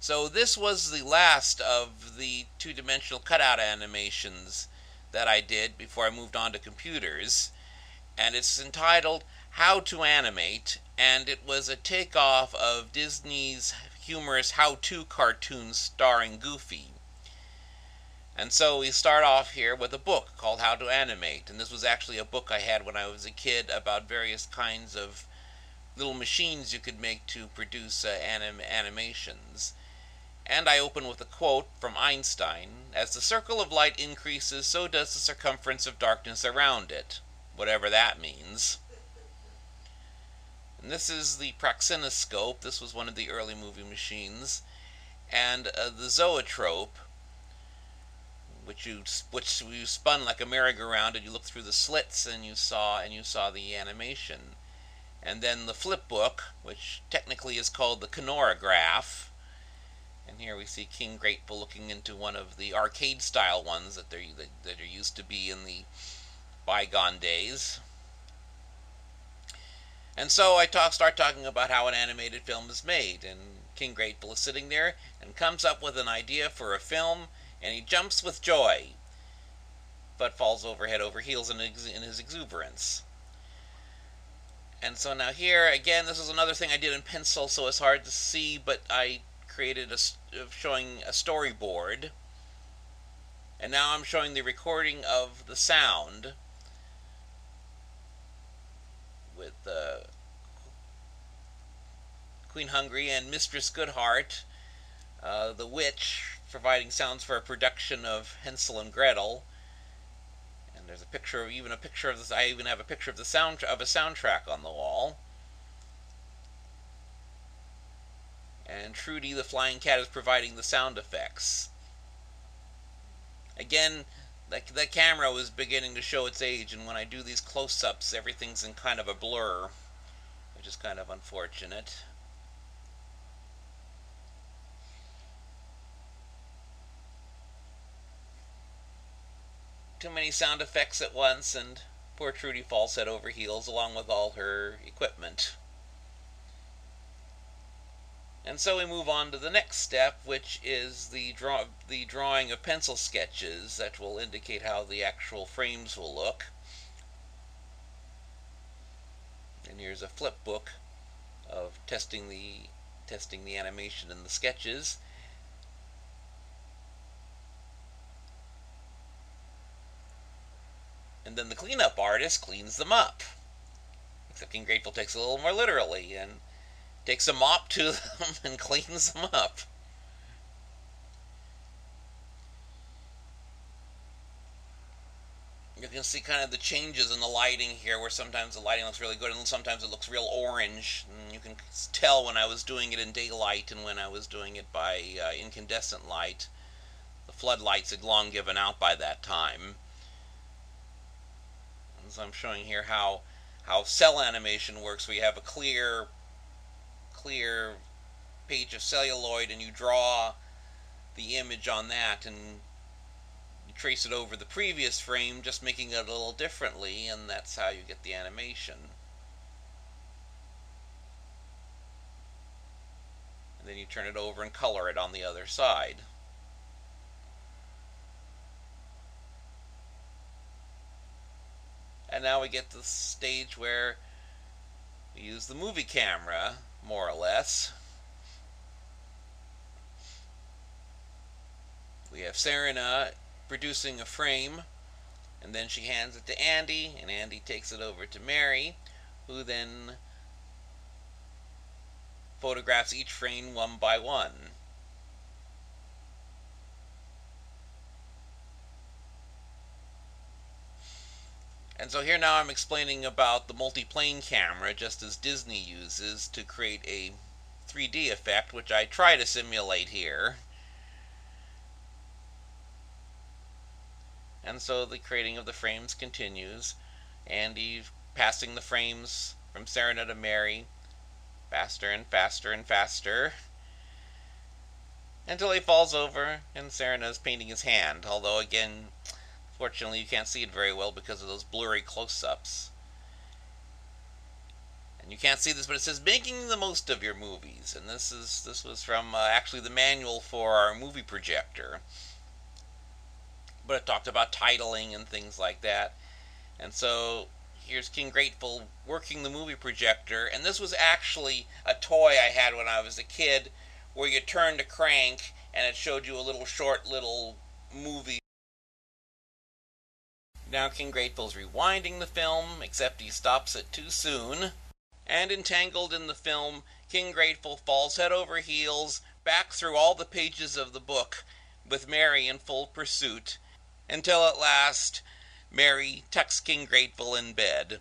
So this was the last of the two-dimensional cutout animations that I did before I moved on to computers, and it's entitled How to Animate, and it was a takeoff of Disney's humorous how-to cartoons starring Goofy. And so we start off here with a book called How to Animate, and this was actually a book I had when I was a kid about various kinds of little machines you could make to produce animations. And I open with a quote from Einstein: "As the circle of light increases, so does the circumference of darkness around it," whatever that means. And this is the Praxinoscope. This was one of the early movie machines. And the Zoetrope, which you spun like a merry-go-round, and you looked through the slits and you saw the animation. And then the Flipbook, which technically is called the Kinorograph. And here we see King Grateful looking into one of the arcade-style ones that there used to be in the bygone days. And so I start talking about how an animated film is made, and King Grateful is sitting there and comes up with an idea for a film, and he jumps with joy, but falls over head over heels in his exuberance. And so now here, again, this is another thing I did in pencil, so it's hard to see, but I created showing a storyboard. And now I'm showing the recording of the sound with Queen Hungry and Mistress Goodheart, the witch, providing sounds for a production of Hansel and Gretel. And there's even a picture of this. I even have a picture of a soundtrack on the wall. And Trudy the flying cat is providing the sound effects. Again, the camera was beginning to show its age, and when I do these close-ups, everything's in kind of a blur, which is kind of unfortunate. Too many sound effects at once, and poor Trudy falls head over heels along with all her equipment. And so we move on to the next step, which is the drawing of pencil sketches that will indicate how the actual frames will look. And here's a flip book of testing the animation and the sketches. And then the cleanup artist cleans them up. Except King Grateful takes it a little more literally and takes a mop to them and cleans them up. You can see kind of the changes in the lighting here, where sometimes the lighting looks really good and sometimes it looks real orange. And you can tell when I was doing it in daylight and when I was doing it by incandescent light. The floodlights had long given out by that time. And so I'm showing here how cell animation works. We have a clear page of celluloid, and you draw the image on that and you trace it over the previous frame, just making it a little differently, and that's how you get the animation. And then you turn it over and color it on the other side. And now we get to the stage where we use the movie camera, more or less. We have Serena producing a frame, and then she hands it to Andy, and Andy takes it over to Mary, who then photographs each frame one by one. And so here now I'm explaining about the multi-plane camera, just as Disney uses to create a 3D effect, which I try to simulate here. And so the creating of the frames continues. Andy passing the frames from Serena to Mary, faster and faster and faster, until he falls over and Serena is painting his hand, although again, fortunately you can't see it very well because of those blurry close-ups. You can't see this, but it says making the most of your movies, and this was from actually the manual for our movie projector. But it talked about titling and things like that. And so here's King Grateful working the movie projector, and this was actually a toy I had when I was a kid, where you turned a crank and it showed you a little short little movie. Now King Grateful's rewinding the film, except he stops it too soon. And entangled in the film, King Grateful falls head over heels back through all the pages of the book, with Mary in full pursuit, until at last Mary tucks King Grateful in bed,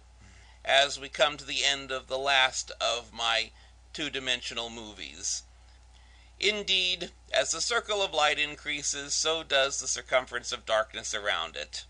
as we come to the end of the last of my two-dimensional movies. Indeed, as the circle of light increases, so does the circumference of darkness around it.